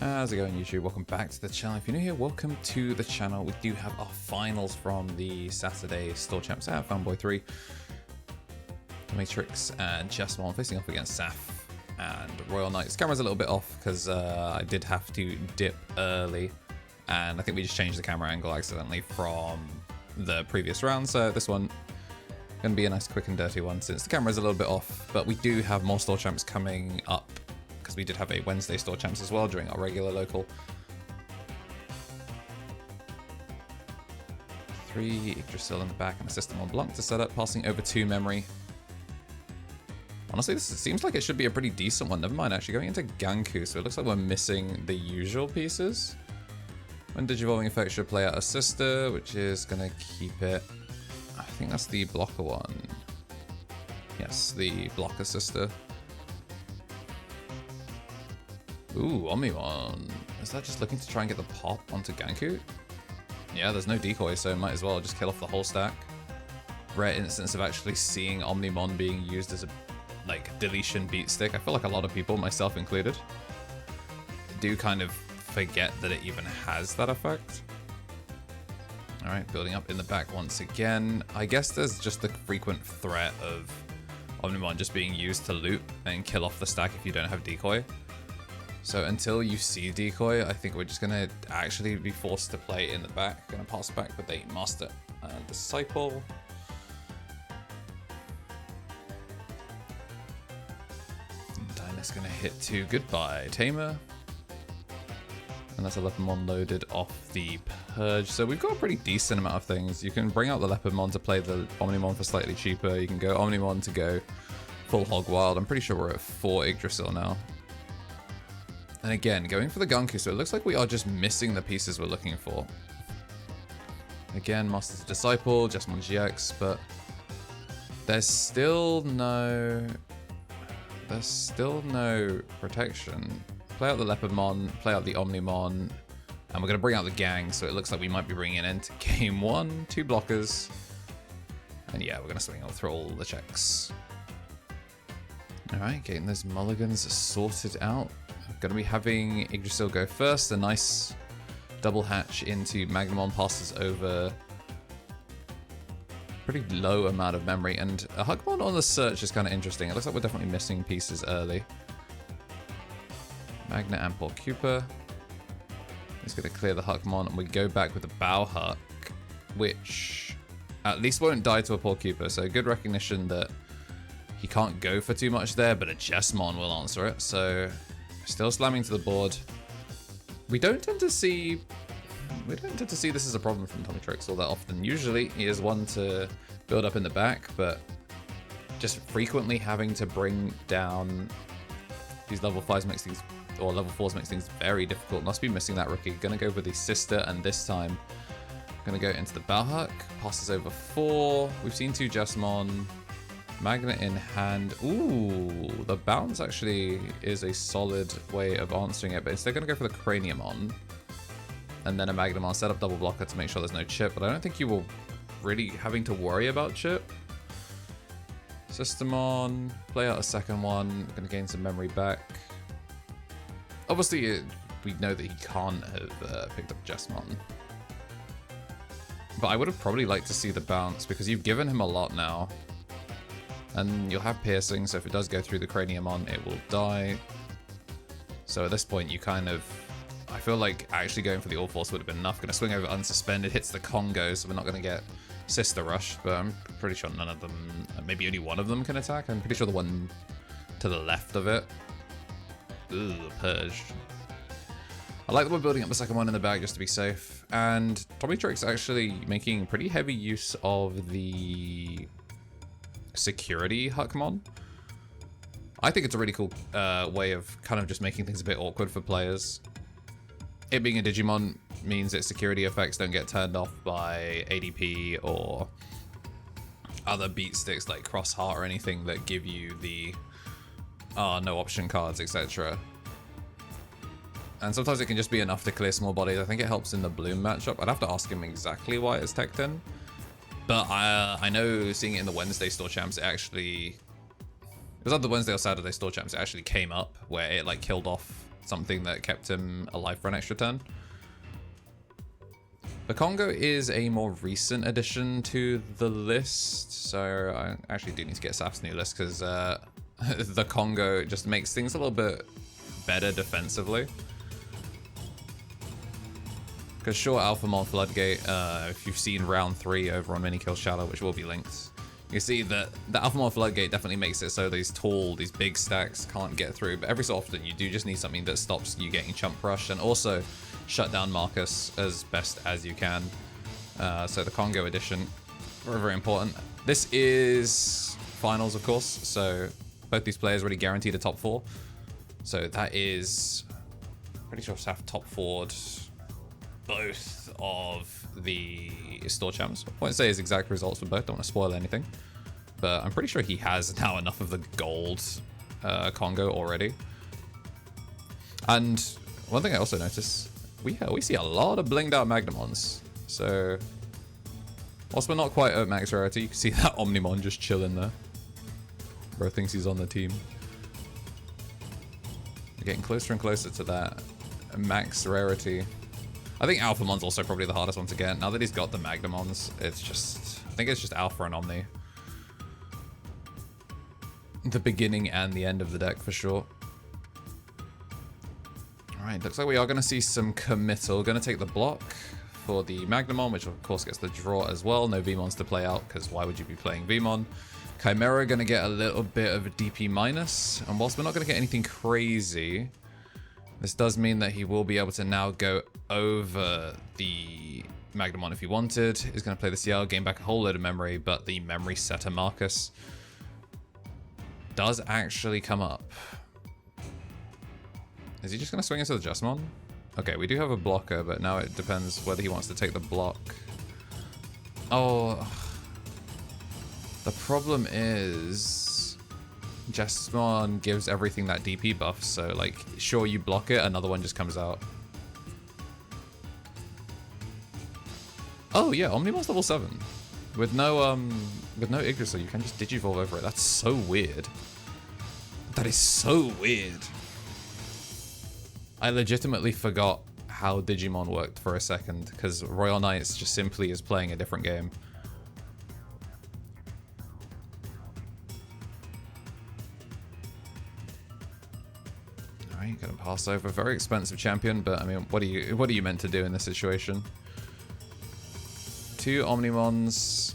How's it going, YouTube? Welcome back to the channel. If you're new here, welcome to the channel. We do have our finals from the Saturday Store Champs at Fanboy3. KnTElixar and Jesmon facing off against Saf and Royal Knights. Camera's a little bit off because I did have to dip early, and I think we just changed the camera angle accidentally from the previous round. So this one going to be a nice quick and dirty one since the camera's a little bit off. But we do have more Store Champs coming up, because we did have a Wednesday Store Champs as well during our regular local. 3 Yggdrasil in the back and a system on Blanc to set up, passing over 2 memory. Honestly, this seems like it should be a pretty decent one. Never mind, actually going into Ganku, so it looks like we're missing the usual pieces. When Digivolving Effect should play out a sister, which is going to keep it. I think that's the blocker one. Yes, the blocker sister. Ooh, Omnimon. Is that just looking to try and get the pop onto Ganku? Yeah, there's no decoy, so might as well just kill off the whole stack. Rare instance of actually seeing Omnimon being used as a deletion beat stick. I feel like a lot of people, myself included, do kind of forget that it even has that effect. Alright, building up in the back once again. I guess there's just the frequent threat of Omnimon just being used to loot and kill off the stack if you don't have decoy. So until you see decoy, I think we're just going to actually be forced to play in the back. Going to pass back with a Master and Disciple. Dyna's going to hit 2. Goodbye, Tamer. And that's a Leopardmon loaded off the Purge. So we've got a pretty decent amount of things. You can bring out the Leopardmon to play the Omnimon for slightly cheaper. You can go Omnimon to go full Hog Wild. I'm pretty sure we're at 4 Yggdrasil now. And again, going for the Ganku, so it looks like we are just missing the pieces we're looking for. Again, Master's Disciple, Jesmon GX, but there's still no protection. Play out the Leopardmon, play out the Omnimon, and we're going to bring out the gang, so it looks like we might be bringing it into game 1, 2 blockers. And yeah, we're going to swing out through all the checks. Alright, getting those mulligans sorted out. Going to be having Yggdrasil go first. A nice double hatch into Magnamon, passes over pretty low amount of memory, and a Hugmon on the search is kind of interesting. It looks like we're definitely missing pieces early. Magna and Porcupa. He's going to clear the Hugmon, and we go back with the Bauhuck, which at least won't die to a Porcupa, so good recognition that he can't go for too much there, but a Jesmon will answer it, so still slamming to the board. We don't tend to see this as a problem from KnTElixar all that often. Usually he is one to build up in the back, but just frequently having to bring down these level 5s makes things, or level 4s makes things very difficult. Must be missing that rookie. Gonna go with the sister, and this time gonna go into the Bauhuck. Passes over 4. We've seen 2 Jesmon. Magna in hand. Ooh, the bounce actually is a solid way of answering it, but instead going to go for the Craniumon. And then a Magnamon, set up double blocker to make sure there's no chip, but I don't think you will really having to worry about chip. Systemon, play out a second one, going to gain some memory back. Obviously, we know that he can't have picked up Jesmon. But I would have probably liked to see the bounce, because you've given him a lot now. And you'll have piercing, so if it does go through the Craniumon, it will die. So at this point, you kind of... I feel like actually going for the All-Force would have been enough. Going to swing over unsuspended, hits the Congo, so we're not going to get Sister Rush, but I'm pretty sure none of them... Maybe only one of them can attack. I'm pretty sure the one to the left of it. Ooh, Purge. I like that we're building up the second one in the back just to be safe. And KnTElixar actually making pretty heavy use of the security Hugmon. I think it's a really cool way of kind of just making things a bit awkward for players. It being a Digimon means that security effects don't get turned off by ADP or other beat sticks like Cross Heart or anything that give you the no option cards, etc. And sometimes it can just be enough to clear small bodies. I think it helps in the Bloom matchup. I'd have to ask him exactly why it's teched in. But I know seeing it in the Wednesday Store Champs, it was either the Wednesday or Saturday Store Champs, it actually came up where it like killed off something that kept him alive for an extra turn. The Congo is a more recent addition to the list, so I actually do need to get Saf's new list because the Congo just makes things a little bit better defensively. Because sure, Alphamon Floodgate, if you've seen round 3 over on Minikill Shadow, which will be linked, you see that the Alphamon Floodgate definitely makes it so these big stacks can't get through, but every so often you do just need something that stops you getting chump rushed and also shut down Marcus as best as you can. So the Congo edition, very, very important. This is finals, of course, so both these players already guaranteed a top 4. So that is, pretty sure Saf top 4'd both of the store champs. I won't say his exact results for both, don't want to spoil anything. But I'm pretty sure he has now enough of the gold Congo already. And one thing I also noticed, we see a lot of blinged out Magnamons. So, whilst we're not quite at max rarity, you can see that Omnimon just chilling there. Bro thinks he's on the team. We're getting closer and closer to that max rarity. I think Alphamon's also probably the hardest one to get. Now that he's got the Magnamons, it's just, I think it's just Alpha and Omni. The beginning and the end of the deck for sure. Alright, looks like we are going to see some committal. Going to take the block for the Magnamon, which of course gets the draw as well. No Veemons to play out, because why would you be playing Veemon? Chimera going to get a little bit of a DP minus. And whilst we're not going to get anything crazy, this does mean that he will be able to now go over the Magnamon if he wanted. He's going to play the CL, gain back a whole load of memory, but the memory setter Marcus does actually come up. Is he just going to swing into the Jesmon? Okay, we do have a blocker, but now it depends whether he wants to take the block. Oh, the problem is Jesmon gives everything that DP buff, so like, sure, you block it, another one just comes out. Oh yeah, Omnimon's level 7. With no Yggdrasil, you can just Digivolve over it. That's so weird. That is so weird. I legitimately forgot how Digimon worked for a second, because Royal Knights just simply is playing a different game. Alright, gonna pass over. Very expensive champion, but I mean, what are you meant to do in this situation? 2 Omnimons.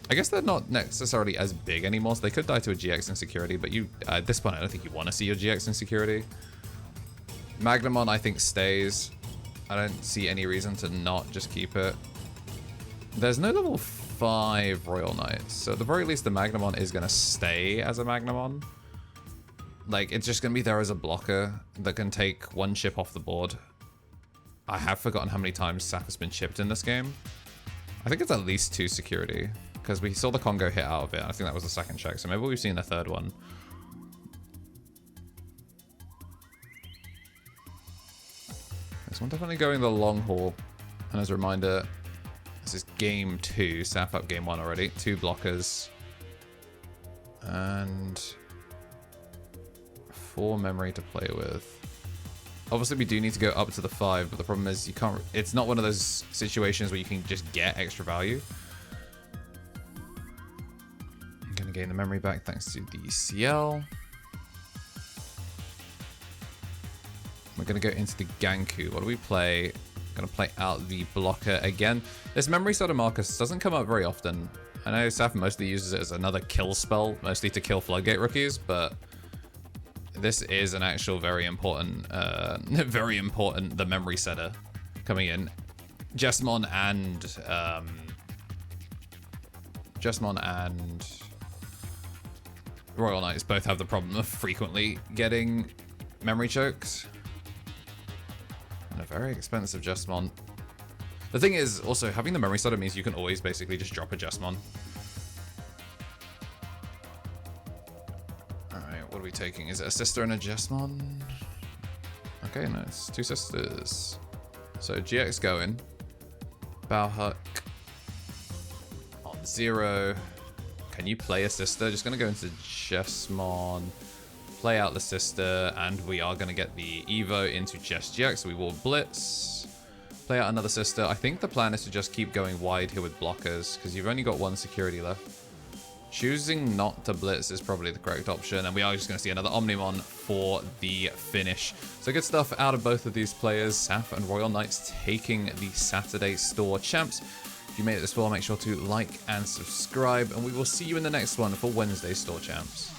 I guess they're not necessarily as big anymore, so they could die to a GX insecurity, but you, at this point, I don't think you want to see your GX insecurity. Magnamon, I think, stays. I don't see any reason to not just keep it. There's no level 5 Royal Knights, so at the very least, the Magnamon is going to stay as a Magnamon. Like, it's just going to be there as a blocker that can take 1 chip off the board. I have forgotten how many times Saf has been chipped in this game. I think it's at least 2 security, because we saw the Congo hit out of it. I think that was the second check, so maybe we've seen a third one. This one definitely going the long haul. And as a reminder, this is game 2. Saf up game 1 already. 2 blockers. And 4 memory to play with. Obviously, we do need to go up to the 5, but the problem is you can't. It's not one of those situations where you can just get extra value. I'm going to gain the memory back thanks to the CL. We're going to go into the Ganku. What do we play? Going to play out the blocker again. This memory set of Marcus doesn't come up very often. I know Saf mostly uses it as another kill spell, mostly to kill Floodgate rookies, but this is an actual very important, the memory setter coming in. Jesmon and Royal Knights both have the problem of frequently getting memory choked. And a very expensive Jesmon. The thing is, also, having the memory setter means you can always basically just drop a Jesmon. What are we taking? Is it a sister and a Jesmon? Okay, no, it's 2 sisters. So GX going. Bauhuck on 0. Can you play a sister? Just gonna go into Jesmon. play out the sister, and we are going to get the Evo into Chess GX. We will blitz, play out another sister. I think the plan is to just keep going wide here with blockers, because you've only got one security left. Choosing not to blitz is probably the correct option, and we are just going to see another Omnimon for the finish. So good stuff out of both of these players. Saf and Royal Knights taking the Saturday store champs. If you made it this far, make sure to like and subscribe, and we will see you in the next one for Wednesday store champs.